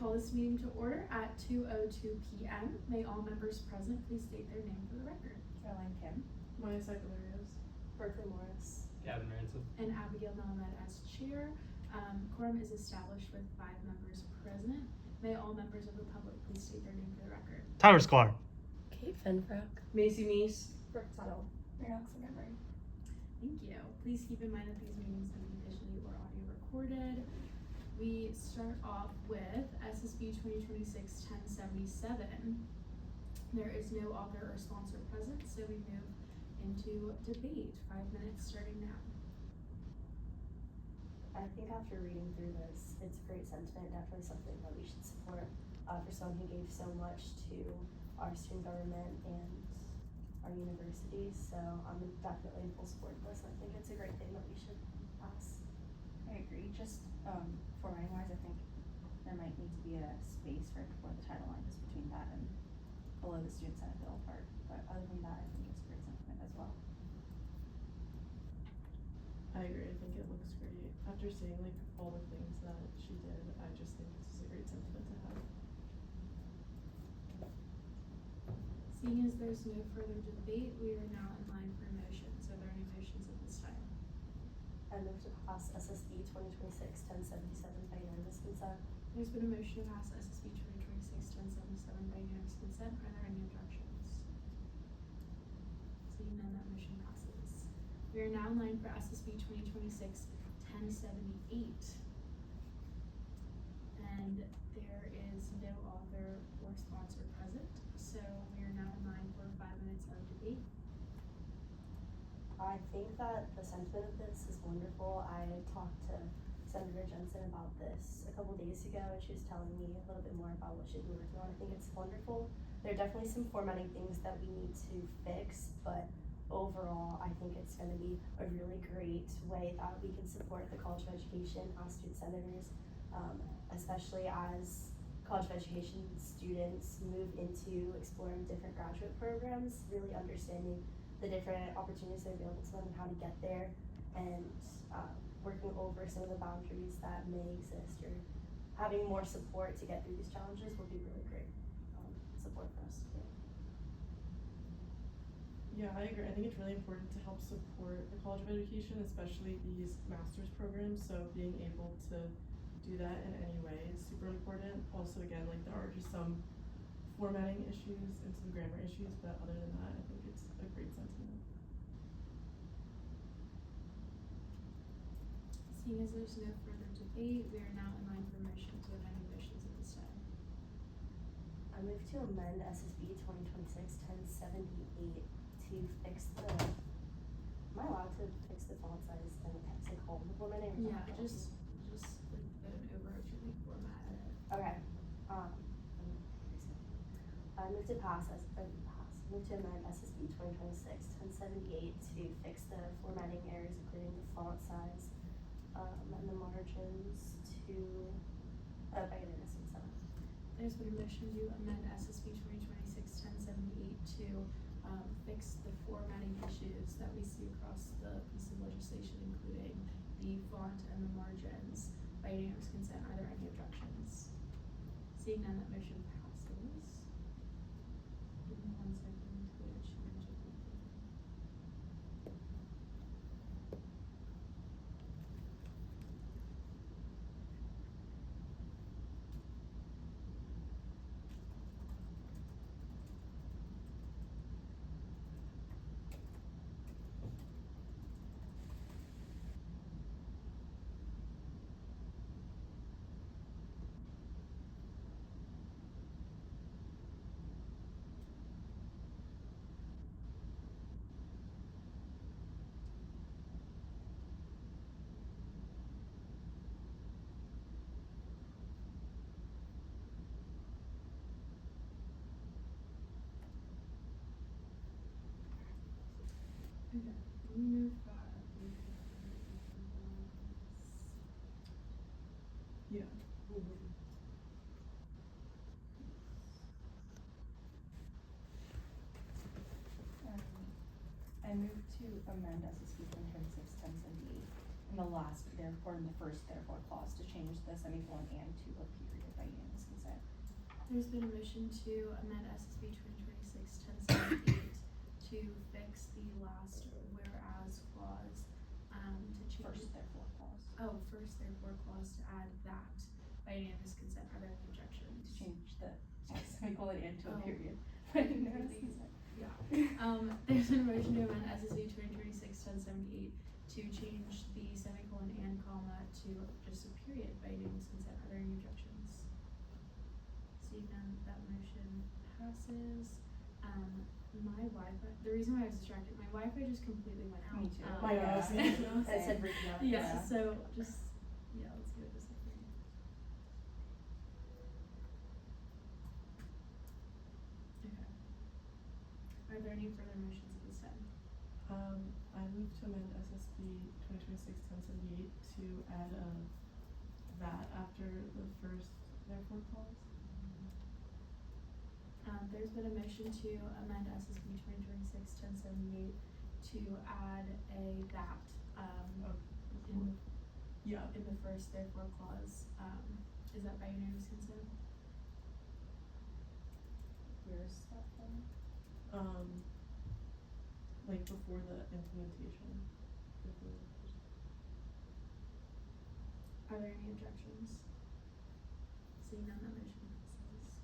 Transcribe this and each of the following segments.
call this meeting to order at 2:02 p.m. May all members present please state their name for the record. Caroline Kim. Maya Sakalarios. Berkeley Morris. Gavin Ransom. And Abigail Melamed as chair. Quorum is established with 5 members present. May all members of the public please state their name for the record. Tyler Sklar. Kate Finfrock. Macy Meese. Brooke Tuttle. Mirax Montgomery. Thank you. Please keep in mind that these meetings may be visually or audio recorded. We start off with SSB 2026-1077. There is no author or sponsor present, so we move into debate. 5 minutes starting now. I think after reading through this, it's a great sentiment, definitely something that we should support for someone who gave so much to our student government and our universities. So I'm definitely in full support of this. I think it's a great thing that we should pass. I agree. Just formatting wise, I think there might need to be a space for where the title line is between that and below the student senate bill part. But other than that, I think it's a great sentiment as well. I agree. I think it looks great. After seeing like all the things that she did, I just think this is a great sentiment to have. Seeing as there's no further debate, we are now in line for motions. Are there any motions at this time? I move to pass SSB 2026-1077 by unanimous consent. There's been a motion to pass SSB 2026-1077 by unanimous consent. Are there any objections? Seeing none, that motion passes. We are now in line for SSB 2026-1078. And there is no author or sponsor present, so we are now in line for 5 minutes of debate. I think that the sentiment of this is wonderful. I talked to Senator Jensen about this a couple days ago, and she was telling me a little bit more about what she's been working on. I think it's wonderful. There are definitely some formatting things that we need to fix, but overall, I think it's going to be a really great way that we can support the College of Education as student senators, especially as College of Education students move into exploring different graduate programs, really understanding the different opportunities that are available to them and how to get there, and working over some of the boundaries that may exist, or having more support to get through these challenges will be really great support for us today. Yeah, I agree. I think it's really important to help support the College of Education, especially these master's programs. So being able to do that in any way is super important. Also, again, like there are just some formatting issues and some grammar issues, but other than that, I think it's a great sentiment. Seeing as there's no further debate, we are now in line for motions. Are there any motions at this time? I move to amend SSB 2026-1078 to fix the, am I allowed to fix the font size and text home formatting? Yeah, just like an overarching format. Okay. I move to move to amend SSB 2026-1078 to fix the formatting errors, including the font size and the margins to by unanimous consent. There's been a motion to amend SSB 2026-1078 to fix the formatting issues that we see across the piece of legislation, including the font and the margins. By unanimous consent, are there any objections? Seeing none, that motion passes. Give me 1 second to change it. Okay, we move back. Yeah. I move to amend SSB 2026-1078 in the last therefore, in the first therefore clause to change the semicolon and to a period by unanimous consent. There's been a motion to amend SSB 2026-1078 to fix the last whereas clause, to change. First therefore clause. First therefore clause to add that by unanimous consent. Are there any objections? To change the semicolon and to a Oh. period by unanimous consent. Yeah. There's been a motion to amend SSB 2026-1078 to change the semicolon and comma to just a period by unanimous consent. Are there any objections? Seeing none, that motion passes. My Wi-Fi, the reason why I was distracted, my Wi-Fi just completely went out. Me too. Mine Yeah. was, it said breaking up. Yeah, Yeah. so just, let's give it a second. Okay. Are there any further motions at this time? I move to amend SSB 2026-1078 to add that after the first therefore clause. There's been a motion to amend SSB 2026-1078 to add a that, in the first therefore clause. Is that by unanimous consent? Where's that from? Like before the implementation. Are there any objections? Seeing none, that motion passes.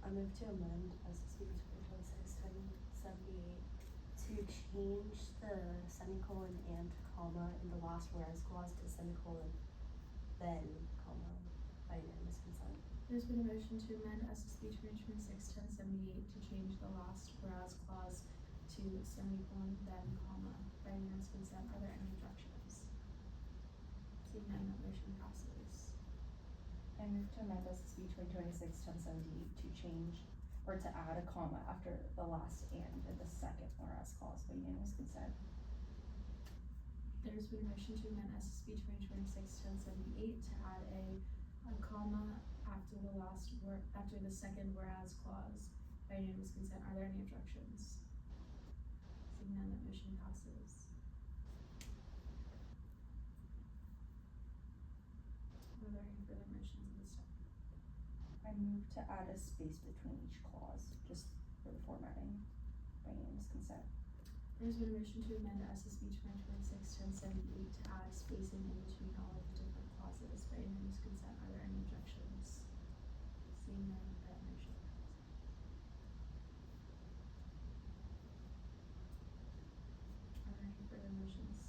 I move to amend SSB 2026-1078 to change the semicolon and comma in the last whereas clause to semicolon, then comma, by unanimous consent. There's been a motion to amend SSB 2026-1078 to change the last whereas clause to semicolon, then comma, by unanimous consent. Are there any objections? Seeing none, that motion passes. I move to amend SSB 2026-1078 to change or to add a comma after the last and in the second whereas clause by unanimous consent. There's been a motion to amend SSB 2026-1078 to add a comma after the after the second whereas clause by unanimous consent. Are there any objections? Seeing none, that motion passes. Are there any further motions at this time? I move to add a space between each clause, just for the formatting by unanimous consent. There's been a motion to amend SSB 2026-1078 to add spacing in between all of the different clauses by unanimous consent. Are there any objections? Seeing none, that motion passes. Are there any further motions?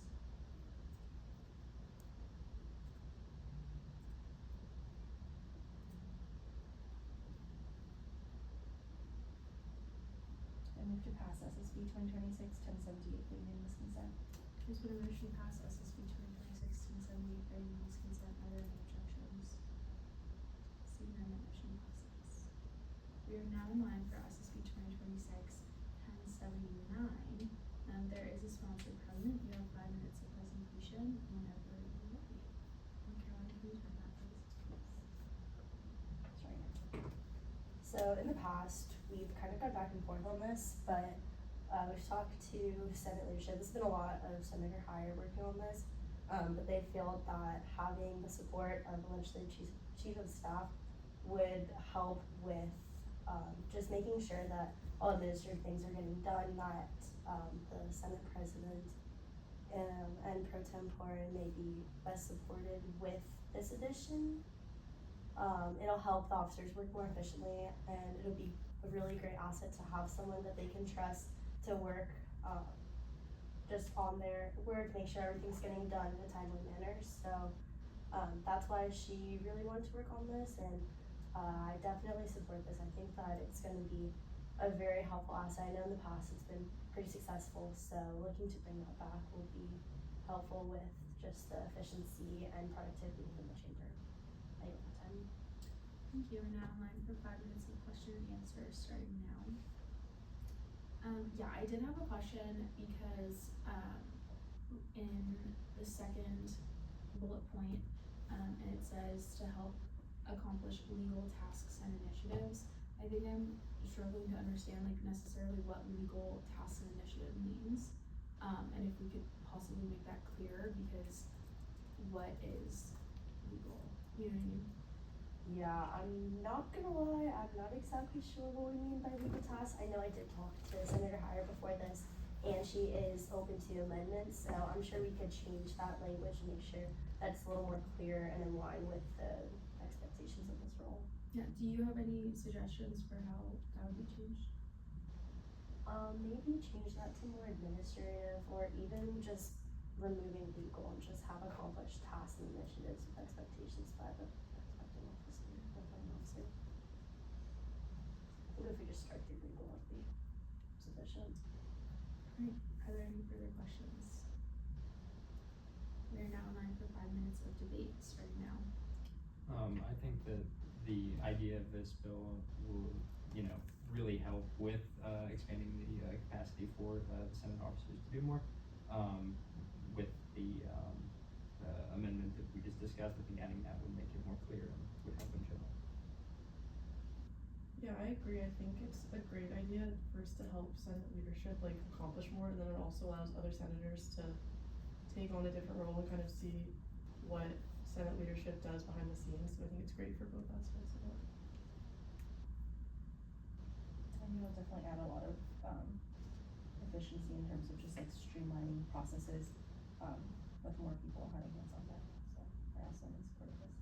I move to pass SSB 2026-1078 by unanimous consent. There's been a motion to pass SSB 2026-1078 by unanimous consent. Are there any objections? Seeing none, that motion passes. We are now in line for SSB 2026-1079. There is a sponsor present. You have 5 minutes of presentation whenever you're ready. Caroline, can you turn that please? Sorry. So in the past, we've kind of gone back and forth on this, but we've talked to Senate leadership. There's been a lot of Senator Heyer working on this, but they feel that having the support of the legislative chief of staff would help with just making sure that all administrative things are getting done, that the Senate president and pro tempore may be best supported with this addition. It'll help the officers work more efficiently, and it'll be a really great asset to have someone that they can trust to work just on their work, make sure everything's getting done in a timely manner. So that's why she really wanted to work on this, and I definitely support this. I think that it's going to be a very helpful asset. I know in the past it's been pretty successful, so looking to bring that back will be helpful with just the efficiency and productivity within the chamber. I yield my time. Thank you. We're now in line for 5 minutes of question and answer starting now. I did have a question because in the second bullet point, and it says to help accomplish legal tasks and initiatives. I think I'm struggling to understand like necessarily what legal tasks and initiative means. And if we could possibly make that clearer, because what is legal, you know what I mean? Yeah, I'm not gonna lie, I'm not exactly sure what we mean by legal tasks. I know I did talk to Senator Heyer before this, and she is open to amendments, so I'm sure we could change that language and make sure that's a little more clear and in line with the expectations of this role. Yeah, do you have any suggestions for how that would be changed? Maybe change that to more administrative, or even just removing legal and just have accomplished tasks and initiatives with expectations by the expecting officer, appointing officer. I think if we just strike through legal would be sufficient. Great, are there any further questions? We are now in line for 5 minutes of debate, starting now. I think that the idea of this bill will, really help with expanding the capacity for the Senate officers to do more. With the amendment that we just discussed, I think adding that would make it more clear and would help in general. Yeah, I agree. I think it's a great idea first to help Senate leadership like accomplish more, and then it also allows other senators to take on a different role and kind of see what Senate leadership does behind the scenes. So I think it's great for both aspects of it. And it'll definitely add a lot of efficiency in terms of just like streamlining processes with more people having hands on deck. So I also am in support of this.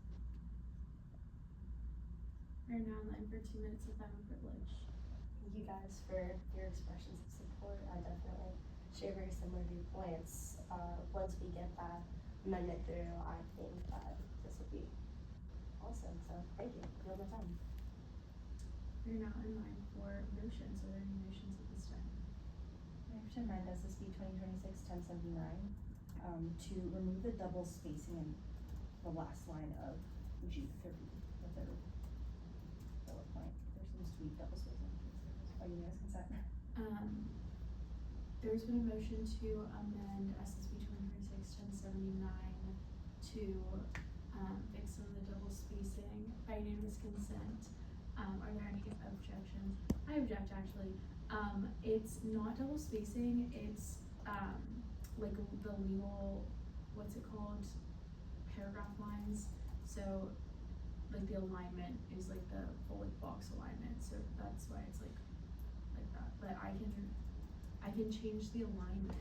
We are now in line for 2 minutes of final privilege. Thank you guys for your expressions of support. I definitely share very similar viewpoints. Once we get that amendment through, I think that this will be awesome. So thank you. Yield my time. We are now in line for motions. Are there any motions at this time? I have to amend SSB 2026-1079 to remove the double spacing in the last line of G30, the third bullet point. There seems to be double spacing. By unanimous consent. There's been a motion to amend SSB 2026-1079 to fix some of the double spacing by unanimous consent. Are there any objections? I object actually. It's not double spacing, it's like the legal, what's it called, paragraph lines. So like the alignment is like the full like box alignment, so that's why it's like that. But I can change the alignment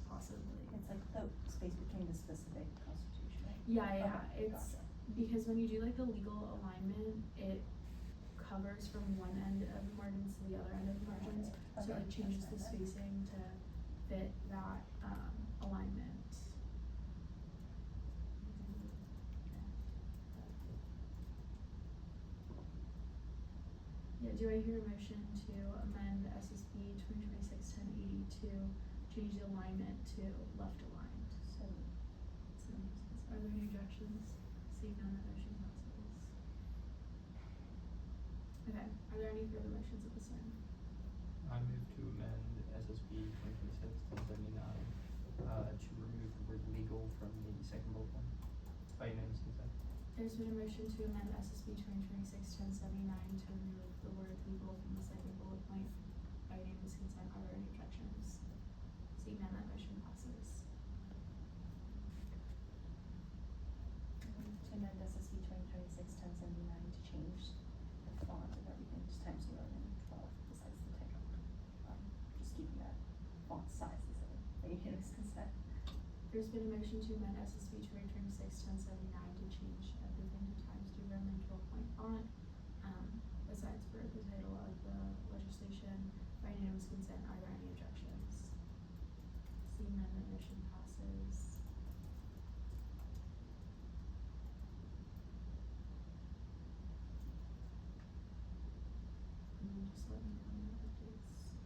possibly. It's like the space between the specific constitution, right? Yeah, Okay, it's gotcha. because when you do like the legal alignment, it covers from one end of the margins to the other end of the margins, so it like changes the spacing to fit that alignment. Yeah, do I hear a motion to amend SSB 2026-1080 to change the alignment to left aligned? So Are there any objections? Seeing none, that motion passes. Okay, are there any further motions at this time? I move to amend SSB 2026-1079 to remove the word legal from the second bullet point by unanimous consent. There's been a motion to amend SSB 2026-1079 to remove the word legal from the second bullet point by unanimous consent. Are there any objections? Seeing none, that motion passes. to amend SSB 2026-1079 to change the font of everything to Times New Roman 12 besides the title. Just keeping that font size the same by unanimous consent. There's been a motion to amend SSB 2026-1079 to change everything to Times New Roman 12-point font, besides for the title of the legislation by unanimous consent. Are there any objections? Seeing none, the motion passes. And then just let me know when the updates.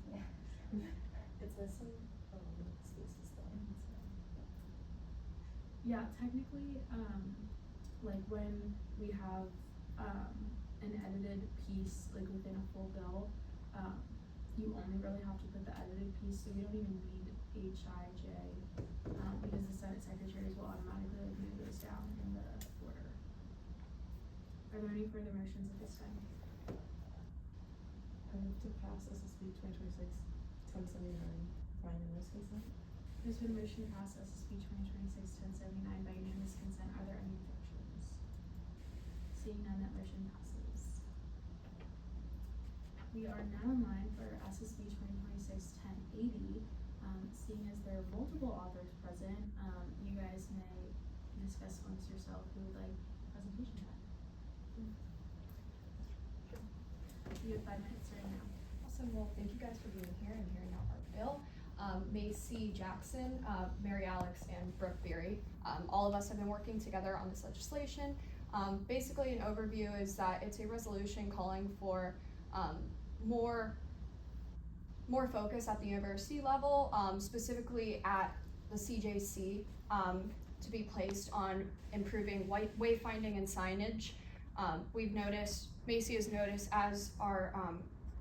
Yeah. It's missing spaces though. Yeah, technically, like when we have an edited piece like within a full bill, you only really have to put the edited piece, so we don't even need HIJ, because the Senate secretaries will automatically like move those down in the order. Are there any further motions at this time? I move to pass SSB 2026-1079 by unanimous consent. There's been a motion to pass SSB 2026-1079 by unanimous consent. Are there any objections? Seeing none, that motion passes. We are now in line for SSB 2026-1080. Seeing as there are multiple authors present, you guys may discuss amongst yourself who would like presentation time. You have 5 minutes starting now. Awesome, well, thank you guys for being here and hearing out our bill. Macy Jackson, Mary Alex, and Brooke Beery. All of us have been working together on this legislation. Basically, an overview is that it's a resolution calling for more focus at the university level, specifically at the CJC, to be placed on improving wayfinding and signage. We've noticed, Macy has noticed as our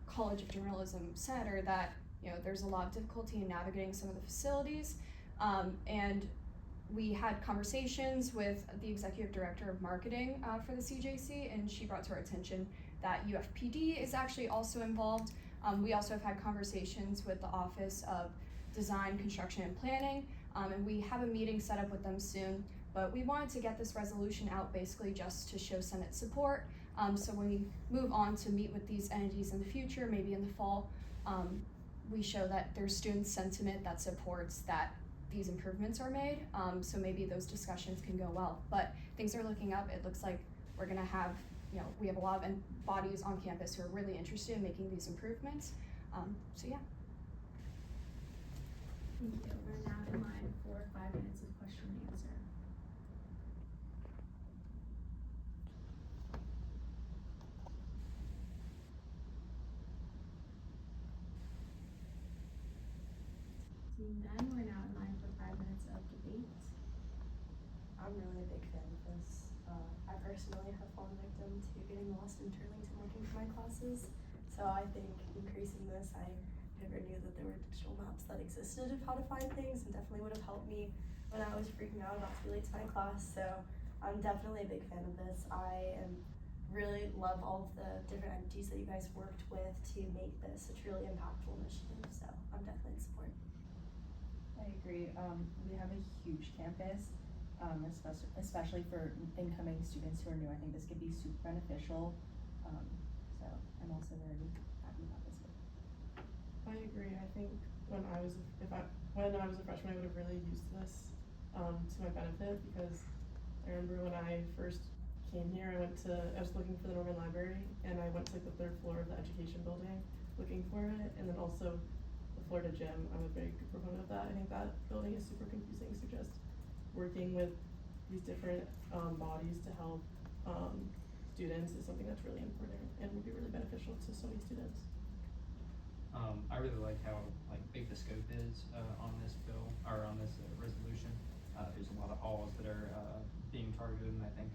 College of Journalism senator that there's a lot of difficulty in navigating some of the facilities, and we had conversations with the executive director of marketing for the CJC, and she brought to our attention that UFPD is actually also involved. We also have had conversations with the Office of Design, Construction, and Planning, and we have a meeting set up with them soon, but we wanted to get this resolution out basically just to show Senate support. So when we move on to meet with these entities in the future, maybe in the fall, we show that there's student sentiment that supports that these improvements are made. So maybe those discussions can go well, but things are looking up. It looks like we're gonna have, we have a lot of bodies on campus who are really interested in making these improvements. So yeah. Thank you. We're now in line for 5 minutes of question and answer. Seeing none, we're now in line for 5 minutes of debate. I'm really a big fan of this. I personally have fallen victim to getting lost in Turlington looking for my classes. So I think increasing this, I never knew that there were digital maps that existed of how to find things, and definitely would have helped me when I was freaking out about to be late to my class. So I'm definitely a big fan of this. I really love all of the different entities that you guys worked with to make this a truly impactful initiative. So I'm definitely in support. I agree. We have a huge campus, especially for incoming students who are new. I think this could be super beneficial. So I'm also very happy about this. I agree. I think when I was a freshman, I would have really used this to my benefit, because I remember when I first came here, I was looking for the Norman Library, and I went to the 3rd floor of the education building looking for it, and then also the Florida gym. I'm a big proponent of that. I think that building is super confusing, so just working with these different bodies to help students is something that's really important and would be really beneficial to so many students. I really like how big the scope is on this bill, or on this resolution. There's a lot of halls that are being targeted, and I think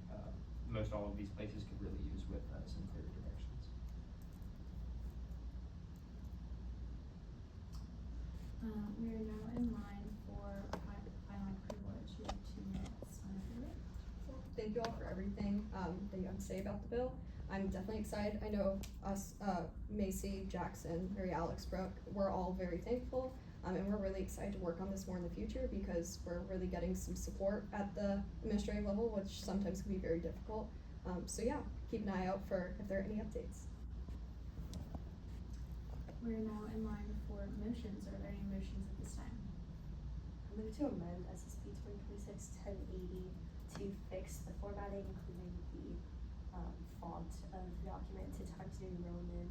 most all of these places could really use with some clear directions. We are now in line for final privilege. You have 2 minutes on the Thank you all for everything that you have to say about the bill. I'm definitely excited. I know us, Macy, Jackson, Mary Alex, Brooke, we're all very thankful, and we're really excited to work on this more in the future, because we're really getting some support at the administrative level, which sometimes can be very difficult. So yeah, keep an eye out for if there are any updates. We are now in line for motions. Are there any motions at this time? I move to amend SSB 2026-1080 to fix the formatting, including the font of the document to Times New Roman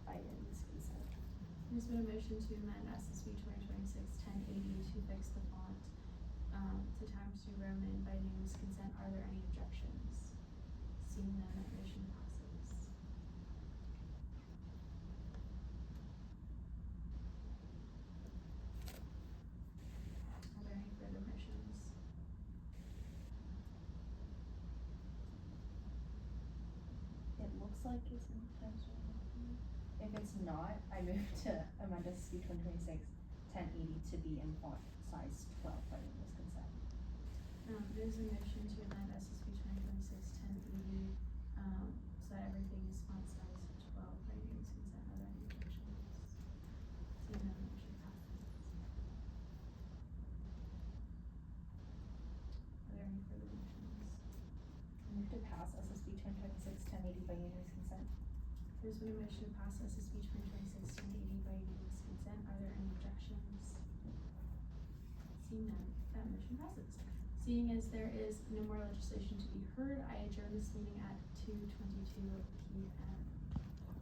by unanimous consent. There's been a motion to amend SSB 2026-1080 to fix the font to Times New Roman by unanimous consent. Are there any objections? Seeing none, that motion passes. Are there any further motions? It looks like it's in Times New Roman. If it's not, I move to amend SSB 2026-1080 to be in font size 12 by unanimous consent. There's a motion to amend SSB 2026-1080, so that everything is font size 12 by unanimous consent. Are there any objections? Seeing none, motion passes. Are there any further motions? I move to pass SSB 2026-1080 by unanimous consent. There's been a motion to pass SSB 2026-1080 by unanimous consent. Are there any objections? Seeing none, that motion passes. Seeing as there is no more legislation to be heard, I adjourn this meeting at 2:22 p.m.